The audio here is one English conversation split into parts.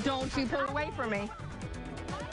Don't you pull away from me.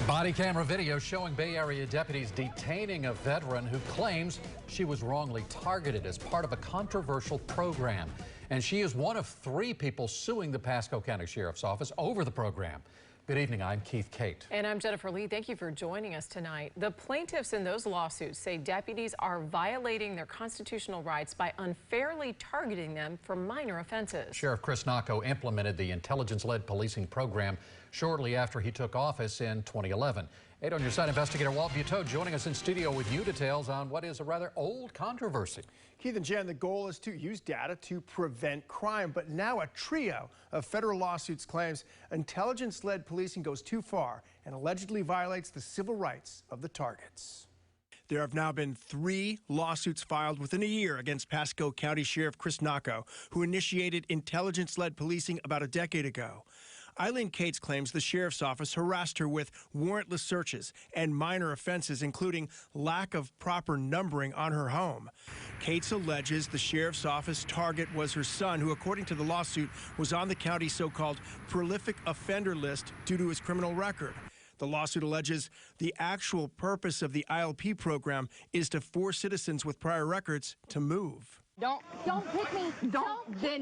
Body camera video showing Bay Area deputies detaining a veteran who claims she was wrongly targeted as part of a controversial program. And she is one of 3 people suing the Pasco County Sheriff's Office over the program. Good evening, I'm Keith Kate. And I'm Jennifer Lee. Thank you for joining us tonight. The plaintiffs in those lawsuits say deputies are violating their constitutional rights by unfairly targeting them for minor offenses. Sheriff Chris Nacco implemented the intelligence-led policing program shortly after he took office in 2011. 8 on your side, investigator Walt Buteau joining us in studio with new details on what is a rather old controversy. Keith and Jen, the goal is to use data to prevent crime, but now a trio of federal lawsuits claims intelligence-led policing goes too far and allegedly violates the civil rights of the targets. There have now been 3 lawsuits filed within a year against Pasco County Sheriff Chris Nacco, who initiated intelligence-led policing about a decade ago. Eileen Cates claims the sheriff's office harassed her with warrantless searches and minor offenses, including lack of proper numbering on her home. Cates alleges the sheriff's office target was her son, who, according to the lawsuit, was on the county's so-called prolific offender list due to his criminal record. The lawsuit alleges the actual purpose of the ILP program is to force citizens with prior records to move. Don't pick me.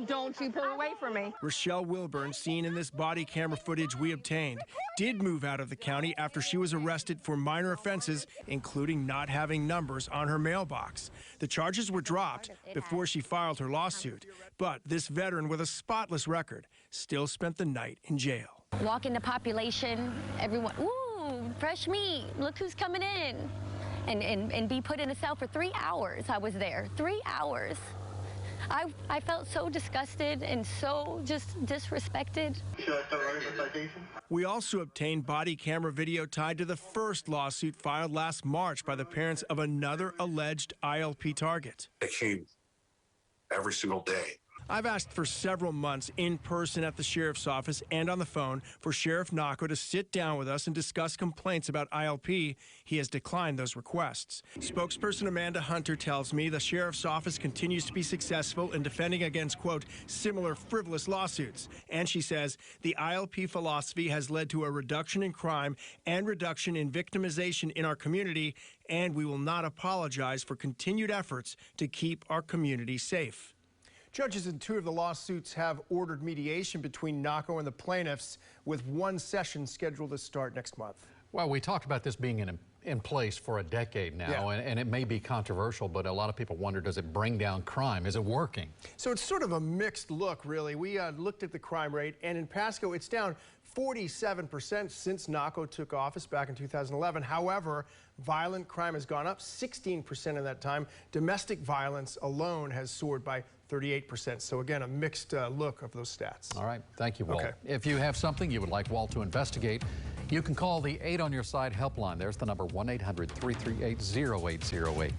Don't you pull away from me. Rochelle Wilburn, seen in this body camera footage we obtained, did move out of the county after she was arrested for minor offenses, including not having numbers on her mailbox. The charges were dropped before she filed her lawsuit, but this veteran with a spotless record still spent the night in jail. Walk in the population, everyone, ooh, fresh meat, look who's coming in. And be put in a cell for 3 hours. I was there, 3 hours. I felt so disgusted and so just disrespected. We also obtained body camera video tied to the first lawsuit filed last March by the parents of another alleged ILP target. They came every single day. I've asked for several months in person at the sheriff's office and on the phone for Sheriff Nacco to sit down with us and discuss complaints about ILP. He has declined those requests. Spokesperson Amanda Hunter tells me the sheriff's office continues to be successful in defending against, quote, similar frivolous lawsuits. And she says the ILP philosophy has led to a reduction in crime and reduction in victimization in our community, and we will not apologize for continued efforts to keep our community safe. Judges in 2 of the lawsuits have ordered mediation between Nacco and the plaintiffs, with 1 session scheduled to start next month. Well, we talked about this being in place for a decade now, and it may be controversial, but a lot of people wonder, does it bring down crime? Is it working? So it's sort of a mixed look, really. We looked at the crime rate, and in Pasco, it's down 47% since Nacco took office back in 2011. However, violent crime has gone up 16% in that time. Domestic violence alone has soared by 38%. So again, a mixed look of those stats. All right. Thank you, Walt. Okay. If you have something you would like Walt to investigate, you can call the 8 on your side helpline. There's the number 1-800-338-0808.